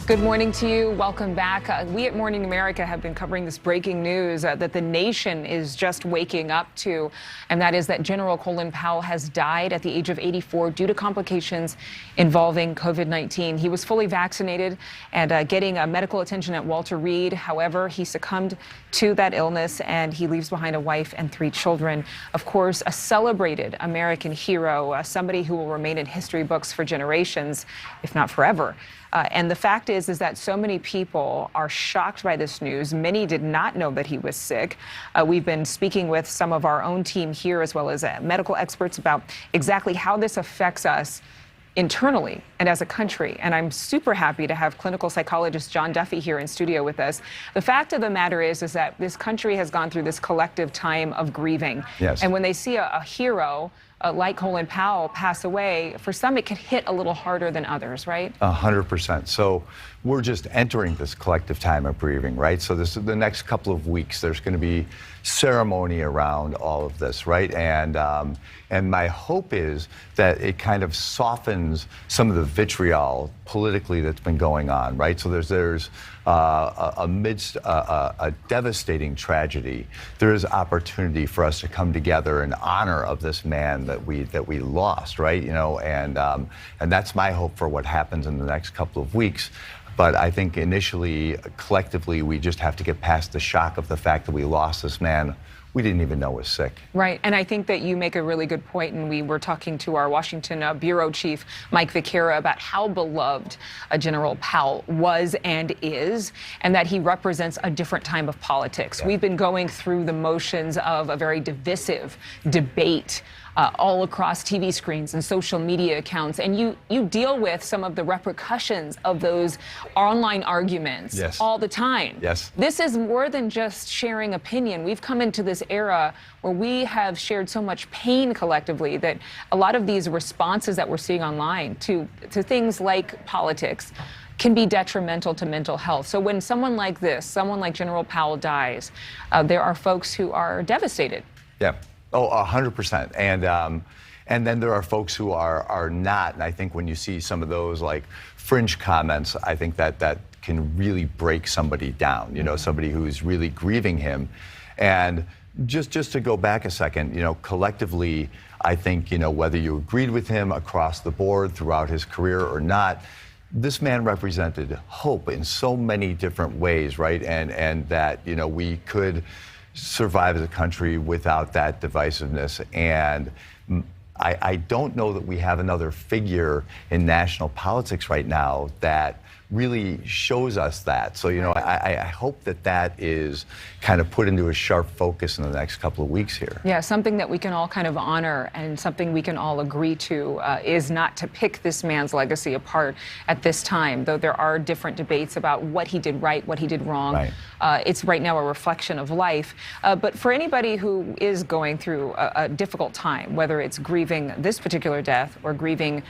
Good morning to you. Welcome back. We at Morning America have been covering this breaking news that the nation is just waking up to, and that is that General Colin Powell has died at the age of 84 due to complications involving COVID-19. He was fully vaccinated and getting medical attention at Walter Reed. However, he succumbed to that illness, and he leaves behind a wife and 3 children. Of course, a celebrated American hero, somebody who will remain in history books for generations, if not forever. And the fact is that so many people are shocked by this news. Many did not know that he was sick. We've been speaking with some of our own team here, as well as medical experts, about exactly how this affects us internally and as a country. And I'm super happy to have clinical psychologist John Duffy here in studio with us. The fact of the matter is that this country has gone through this collective time of grieving. Yes. And when they see a hero like Colin Powell pass away, for some it can hit a little harder than others, right? 100%. So we're just entering this collective time of grieving, right? So this is the next couple of weeks. There's going to be ceremony around all of this, right? And my hope is that it kind of softens some of the vitriol politically that's been going on, right? So there's amidst a devastating tragedy, there is opportunity for us to come together in honor of this man that we lost, right? You know, and that's my hope for what happens in the next couple of weeks. But I think initially, collectively, we just have to get past the shock of the fact that we lost this man we didn't even know was sick. Right, and I think that you make a really good point, and we were talking to our Washington bureau chief, Mike Viqueira, about how beloved General Powell was and is, and that he represents a different time of politics. Yeah. We've been going through the motions of a very divisive debate all across TV screens and social media accounts, and you deal with some of the repercussions of those online arguments. Yes. All the time. Yes. This is more than just sharing opinion. We've come into this era where we have shared so much pain collectively that a lot of these responses that we're seeing online to things like politics can be detrimental to mental health. So when someone like this, someone like General Powell dies, there are folks who are devastated. Yeah. Oh, 100%. And then there are folks who are not. And I think when you see some of those like fringe comments, I think that can really break somebody down, you know, somebody who's really grieving him. And just to go back a second, you know, collectively, I think, you know, whether you agreed with him across the board throughout his career or not, this man represented hope in so many different ways, right? And that, you know, we could survive as a country without that divisiveness. And I don't know that we have another figure in national politics right now that really shows us that. So, you know, I hope that is kind of put into a sharp focus in the next couple of weeks here. Yeah, something that we can all kind of honor and something we can all agree to is not to pick this man's legacy apart at this time, though there are different debates about what he did right, what he did wrong. Right. It's right now a reflection of life. But for anybody who is going through a difficult time, whether it's grieving this particular death or grieving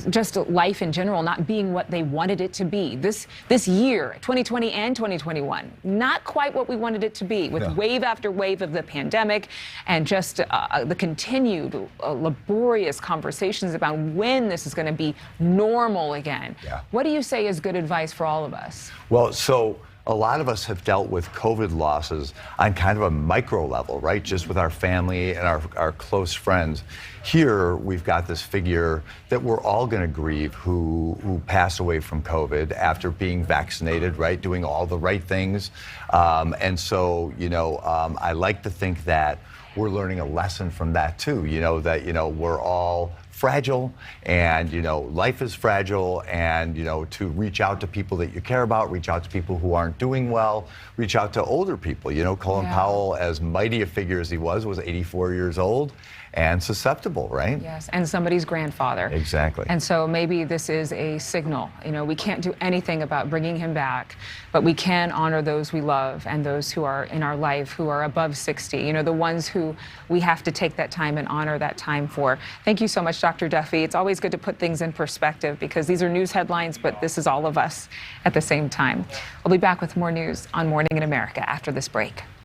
just life in general, not being what they wanted it to be, this year, 2020 and 2021, not quite what we wanted it to be, with wave after wave of the pandemic and just the continued laborious conversations about when this is going to be normal again. Yeah. What do you say is good advice for all of us? Well, so a lot of us have dealt with COVID losses on kind of a micro level, right? Just with our family and our close friends. Here, we've got this figure that we're all going to grieve who passed away from COVID after being vaccinated, right? Doing all the right things. And so, you know, I like to think that we're learning a lesson from that too, you know, that, you know, we're all fragile and, you know, life is fragile, and, you know, to reach out to people that you care about, reach out to people who aren't doing well, reach out to older people. You know, Colin Powell, as mighty a figure as he was 84 years old and susceptible, right? Yes, and somebody's grandfather. Exactly. And so maybe this is a signal. You know, we can't do anything about bringing him back, but we can honor those we love and those who are in our life who are above 60, you know, the ones who we have to take that time and honor that time for. Thank you so much, Dr. Duffy. It's always good to put things in perspective because these are news headlines, but this is all of us at the same time. We'll be back with more news on Morning in America after this break.